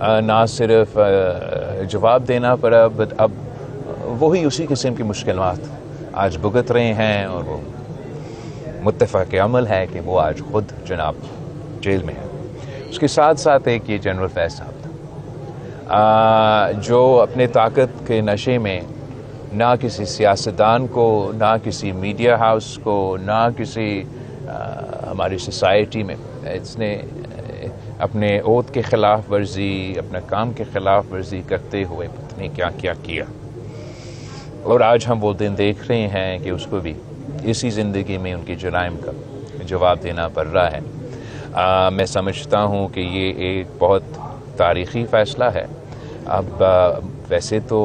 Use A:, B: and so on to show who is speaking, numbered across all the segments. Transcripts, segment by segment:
A: نہ صرف جواب دینا پڑا بٹ اب وہی اسی قسم کی مشکلات آج بھگت رہے ہیں اور وہ متفق عمل ہے کہ وہ آج خود جناب جیل میں ہے. اس کے ساتھ ساتھ ایک یہ جنرل فیض صاحب تھا جو اپنے طاقت کے نشے میں نہ کسی سیاستدان کو، نہ کسی میڈیا ہاؤس کو، نہ کسی ہماری سوسائٹی میں اس نے اپنے عہد کے خلاف ورزی، اپنے کام کے خلاف ورزی کرتے ہوئے پتہ نہیں کیا کیا کیا. اور آج ہم وہ دن دیکھ رہے ہیں کہ اس کو بھی اسی زندگی میں ان کی جرائم کا جواب دینا پڑ رہا ہے. میں سمجھتا ہوں کہ یہ ایک بہت تاریخی فیصلہ ہے. اب ویسے تو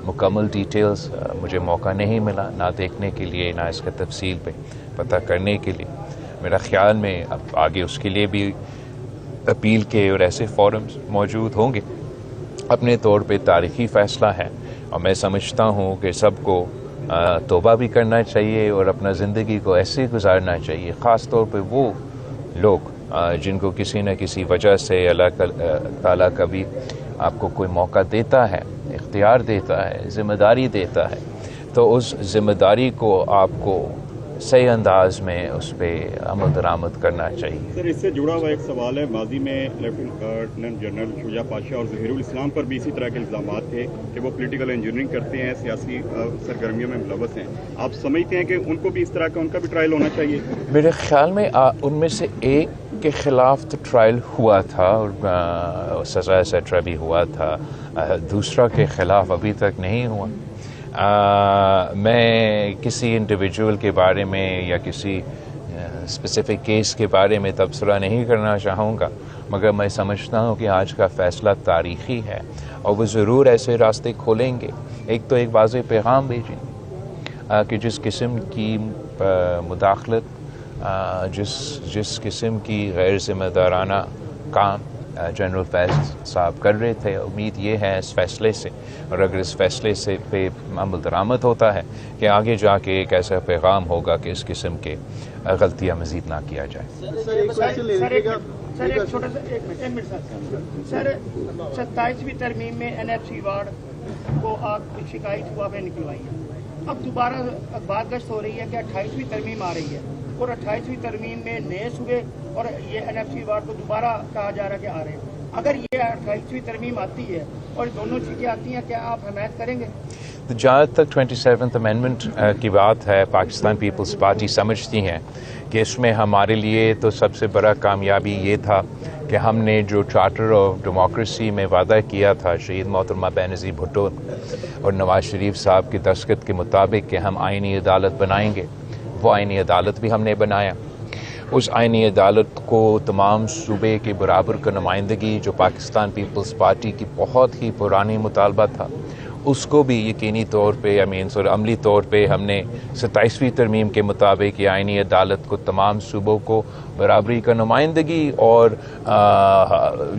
A: مکمل ڈیٹیلز مجھے موقع نہیں ملا نہ دیکھنے کے لیے نہ اس کا تفصیل پہ پتہ کرنے کے لیے. میرا خیال میں اب آگے اس کے لیے بھی اپیل کے اور ایسے فورمز موجود ہوں گے. اپنے طور پہ تاریخی فیصلہ ہے اور میں سمجھتا ہوں کہ سب کو توبہ بھی کرنا چاہیے اور اپنا زندگی کو ایسے گزارنا چاہیے، خاص طور پہ وہ لوگ جن کو کسی نہ کسی وجہ سے اللہ تعالیٰ کبھی آپ کو کوئی موقع دیتا ہے، اختیار دیتا ہے، ذمہ داری دیتا ہے، تو اس ذمہ داری کو آپ کو صحیح انداز میں اس پہ عمل درآمد کرنا چاہیے.
B: سر اس سے جڑا ہوا ایک سوال ہے، ماضی میں لیفٹیننٹ جنرل شجاع پاشا اور ظہیر الاسلام پر بھی اسی طرح کے الزامات تھے کہ وہ پولیٹیکل انجینئرنگ کرتے ہیں، سیاسی سرگرمیوں میں ملوث ہیں. آپ سمجھتے ہیں کہ ان کو بھی اس طرح کا ان کا بھی ٹرائل ہونا چاہیے؟
A: میرے خیال میں ان میں سے ایک کے خلاف تو ٹرائل ہوا تھا اور سزا ایٹسٹرا بھی ہوا تھا، دوسرا کے خلاف ابھی تک نہیں ہوا. میں کسی انڈیویجول کے بارے میں یا کسی اسپیسیفک کیس کے بارے میں تبصرہ نہیں کرنا چاہوں گا، مگر میں سمجھتا ہوں کہ آج کا فیصلہ تاریخی ہے اور وہ ضرور ایسے راستے کھولیں گے. ایک تو ایک واضح پیغام بھیجیں کہ جس قسم کی مداخلت، جس قسم کی غیر ذمہ دارانہ کام جنرل فیض صاحب کر رہے تھے، امید یہ ہے اس فیصلے سے، اور اگر اس فیصلے سے پہ عمل درآمد ہوتا ہے کہ آگے جا کے ایک ایسا پیغام ہوگا کہ اس قسم کے غلطیاں مزید نہ کیا جائے.
C: سر 27ویں ترمیم میں NFC وارڈ کو آپ شکایت ہوا پہ نکلوائی ہے، اب دوبارہ بات گشت ہو رہی ہے کہ 28ویں ترمیم آ رہی ہے اور 28ویں ترمیم میں نئے صوبے اور یہ NFC وارڈ کو دوبارہ کہا جا رہا ہے کہ آ رہے ہیں. اگر یہ 28ویں ترمیم آتی ہے اور دونوں چیزیں آتی ہیں، کیا آپ حمایت کریں گے؟
A: جہاں تک 27th امینڈمنٹ کی بات ہے، پاکستان پیپلز پارٹی سمجھتی ہیں کہ اس میں ہمارے لیے تو سب سے بڑا کامیابی یہ تھا کہ ہم نے جو چارٹر آف ڈیموکریسی میں وعدہ کیا تھا شہید محترمہ بینظیر بھٹو اور نواز شریف صاحب کی دستخط کے مطابق کہ ہم آئینی عدالت بنائیں گے، وہ آئینی عدالت بھی ہم نے بنایا. اس آئینی عدالت کو تمام صوبے کے برابر کا نمائندگی جو پاکستان پیپلز پارٹی کی بہت ہی پرانی مطالبہ تھا، اس کو بھی یقینی طور پہ اور عملی طور پہ ہم نے 27ویں ترمیم کے مطابق یہ آئینی عدالت کو تمام صوبوں کو برابری کا نمائندگی. اور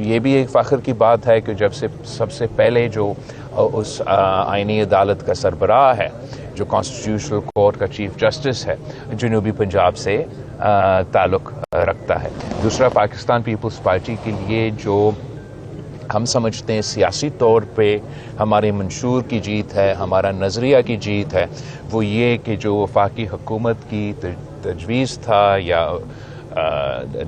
A: یہ بھی ایک فخر کی بات ہے کہ جب سے سب سے پہلے جو اس آئینی عدالت کا سربراہ ہے، جو کانسٹیٹیوشنل کورٹ کا چیف جسٹس ہے، جنوبی پنجاب سے تعلق رکھتا ہے. دوسرا، پاکستان پیپلز پارٹی کے لیے جو ہم سمجھتے ہیں سیاسی طور پہ ہمارے منشور کی جیت ہے، ہمارا نظریہ کی جیت ہے، وہ یہ کہ جو وفاقی حکومت کی تجویز تھا یا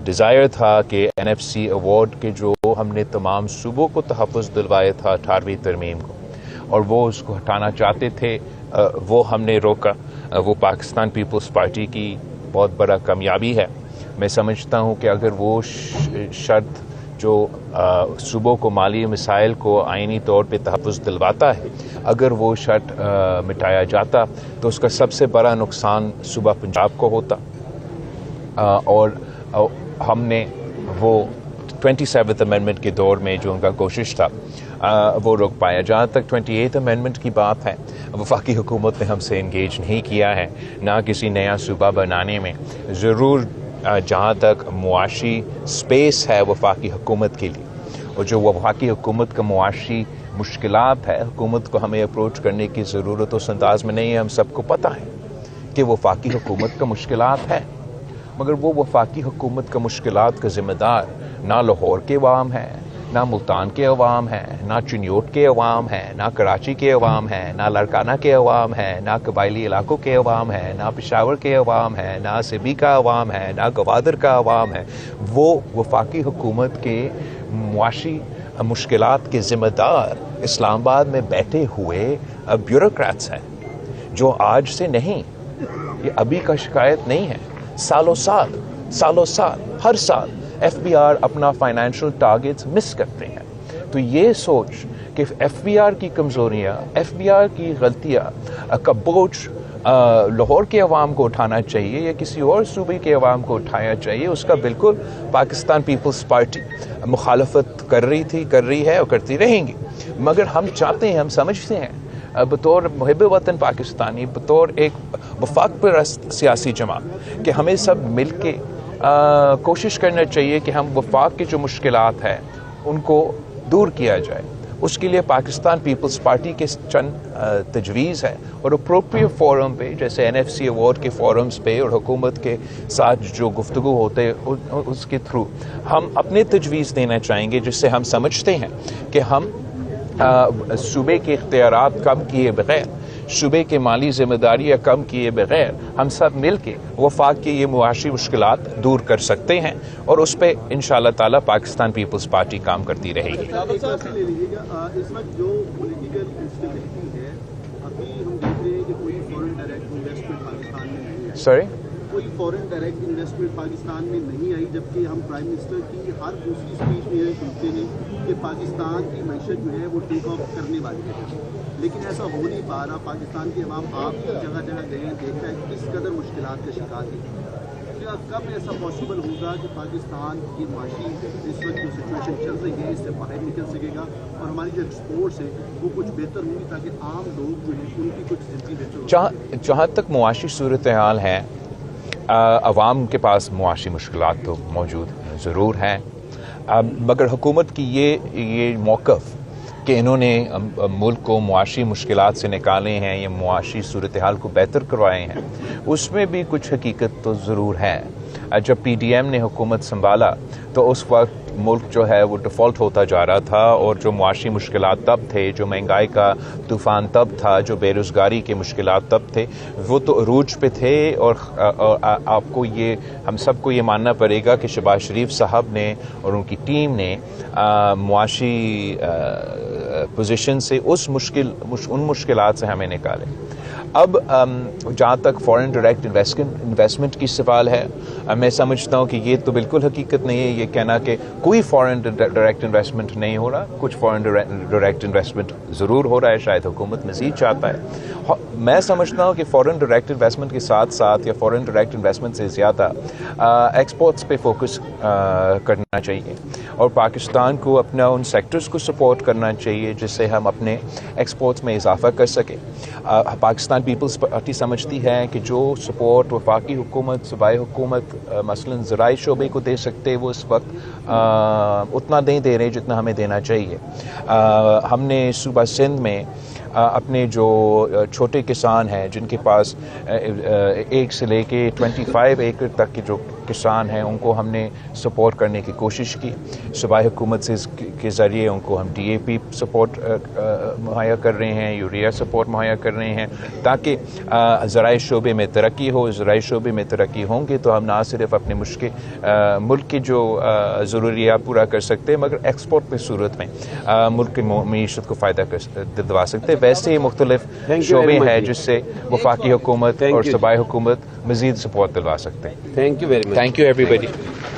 A: ڈیزائر تھا کہ NFC ایوارڈ کے جو ہم نے تمام صوبوں کو تحفظ دلوائے تھا 18ویں ترمیم کو، اور وہ اس کو ہٹانا چاہتے تھے، وہ ہم نے روکا. وہ پاکستان پیپلز پارٹی کی بہت بڑا کامیابی ہے. میں سمجھتا ہوں کہ اگر وہ شرط جو صوبوں کو مالی مسائل کو آئینی طور پہ تحفظ دلواتا ہے، اگر وہ شرط مٹایا جاتا تو اس کا سب سے بڑا نقصان صوبہ پنجاب کو ہوتا، اور ہم نے وہ 27th امینڈمنٹ کے دور میں جو ان کا کوشش تھا وہ روک پایا. جہاں تک 28th امینڈمنٹ کی بات ہے، وفاقی حکومت نے ہم سے انگیج نہیں کیا ہے، نہ کسی نیا صوبہ بنانے میں. ضرور جہاں تک معاشی سپیس ہے وفاقی حکومت کے لیے، اور جو وفاقی حکومت کا معاشی مشکلات ہے، حکومت کو ہمیں اپروچ کرنے کی ضرورت اس انداز میں نہیں ہے. ہم سب کو پتہ ہے کہ وفاقی حکومت کا مشکلات ہے، مگر وہ وفاقی حکومت کا مشکلات کا ذمہ دار نہ لاہور کے عوام ہیں، نہ ملتان کے عوام ہیں، نہ چنیوٹ کے عوام ہیں، نہ کراچی کے عوام ہیں، نہ لڑکانہ کے عوام ہیں، نہ قبائلی علاقوں کے عوام ہیں، نہ پشاور کے عوام ہیں، نہ سبی کا عوام ہے، نہ گوادر کا عوام ہے. وہ وفاقی حکومت کے معاشی مشکلات کے ذمہ دار اسلام آباد میں بیٹھے ہوئے بیوروکریٹس ہیں، جو آج سے نہیں، یہ ابھی کا شکایت نہیں ہے. سالوں سال ہر سال ایف بی آر اپنا فائنینشیل ٹارگیٹس مس کرتے ہیں. تو یہ سوچ کہ ایف بی آر کی کمزوریاں، ایف بی آر کی غلطیاں کا بوجھ لاہور کے عوام کو اٹھانا چاہیے یا کسی اور صوبے کے عوام کو اٹھانا چاہیے، اس کا بالکل پاکستان پیپلز پارٹی مخالفت کر رہی ہے اور کرتی رہیں گی. مگر ہم چاہتے ہیں، ہم سمجھتے ہیں بطور محب وطن پاکستانی، بطور ایک وفاق پرست سیاسی جماعت، کہ ہمیں سب مل کے کوشش کرنا چاہیے کہ ہم وفاق کے جو مشکلات ہیں ان کو دور کیا جائے. اس کے لیے پاکستان پیپلز پارٹی کے چند تجویز ہے، اور اپروپریٹ فورم پہ جیسے NFC ایوارڈ کے فورمز پہ اور حکومت کے ساتھ جو گفتگو ہوتے اس کے تھرو ہم اپنے تجویز دینا چاہیں گے، جس سے ہم سمجھتے ہیں کہ ہم صوبے کے اختیارات کم کیے بغیر، صوبے کے مالی ذمہ داریاں کم کیے بغیر ہم سب مل کے وفاق کی یہ معاشی مشکلات دور کر سکتے ہیں، اور اس پہ انشاءاللہ تعالیٰ پاکستان پیپلز پارٹی کام کرتی رہے گی.
D: اس وقت جو پولیٹیکل انسٹیبلٹی ہے، ابھی ہم دیکھ رہے ہیں کہ کوئی فورن ڈائریکٹ انویسٹمنٹ پاکستان میں نہیں ہے. کوئی فورن ڈائریکٹ انویسٹمنٹ پاکستان میں نہیں آئی، جبکہ ہم پرائم منسٹر کی ہر دوسری اسپیچ میں یہ سنتے ہیں کہ پاکستان کی معیشت جو ہے وہ ٹیک آف کرنے والی ہے. لیکن ایسا ہو نہیں پا رہا. پاکستان کے عوام آپ جگہ گئے ہیں، دیکھا ہے کس قدر مشکلات کا شکار ہے. کیا کب ایسا پاسبل ہوگا کہ پاکستان کی معاشی اس وقت جو سچویشن چل رہی ہے اس سے باہر نکل سکے گا، اور ہماری جو ایکسپورٹس ہیں وہ کچھ بہتر ہوں گی، تاکہ عام لوگ جو ہیں ان کی کچھ زندگی بہتر ہو؟
A: جہاں تک معاشی صورتحال ہے، عوام کے پاس معاشی مشکلات تو موجود ضرور ہیں، مگر حکومت کی یہ موقف کہ انہوں نے ملک کو معاشی مشکلات سے نکالے ہیں یا معاشی صورتحال کو بہتر کروائے ہیں، اس میں بھی کچھ حقیقت تو ضرور ہے. جب PDM نے حکومت سنبھالا تو اس وقت ملک جو ہے وہ ڈیفالٹ ہوتا جا رہا تھا، اور جو معاشی مشکلات تب تھے، جو مہنگائی کا طوفان تب تھا، جو بے روزگاری کے مشکلات تب تھے، وہ تو عروج پہ تھے. اور آپ کو ہم سب کو یہ ماننا پڑے گا کہ شہباز شریف صاحب نے اور ان کی ٹیم نے معاشی پوزیشن سے ان مشکلات سے ہمیں نکالے. اب جہاں تک فورن ڈائریکٹ انویسٹمنٹ کی سوال ہے، میں سمجھتا ہوں کہ یہ تو بالکل حقیقت نہیں ہے یہ کہنا کہ کوئی فورن ڈائریکٹ انویسٹمنٹ نہیں ہو رہا. کچھ فورن ڈائریکٹ انویسٹمنٹ ضرور ہو رہا ہے، شاید حکومت مزید چاہتا ہے. میں سمجھتا ہوں کہ فورن ڈائریکٹ انویسٹمنٹ کے ساتھ ساتھ یا فورن ڈائریکٹ انویسٹمنٹ سے زیادہ ایکسپورٹس پہ فوکس کرنا چاہیے، اور پاکستان کو اپنا ان سیکٹرز کو سپورٹ کرنا چاہیے جس سے ہم اپنے ایکسپورٹس میں اضافہ کر سکیں. پاکستان پیپلز پارٹی سمجھتی ہے کہ جو سپورٹ وفاقی حکومت، صوبائی حکومت مثلاً زراعی شعبے کو دے سکتے، وہ اس وقت اتنا نہیں دے رہے جتنا ہمیں دینا چاہیے. ہم نے صوبہ سندھ میں اپنے جو چھوٹے کسان ہیں، جن کے پاس 1 سے لے کے 25 ایکڑ تک کے جو کسان ہیں، ان کو ہم نے سپورٹ کرنے کی کوشش کی. صوبائی حکومت کے ذریعے ان کو ہم DAP سپورٹ مہیا کر رہے ہیں، یوریا سپورٹ مہیا کر رہے ہیں، تاکہ زرعی شعبے میں ترقی ہو. زرعی شعبے میں ترقی ہوں گے تو ہم نہ صرف اپنے ملک کی جو ضروریات پورا کر سکتے ہیں، مگر ایکسپورٹ کی صورت میں ملک کی معیشت کو فائدہ دلوا سکتے. ویسے ہی مختلف شعبے ہیں جس سے وفاقی حکومت اور صوبائی حکومت مزید سپورٹ دلوا سکتے ہیں.
E: Thank you very much.
A: Thank you everybody.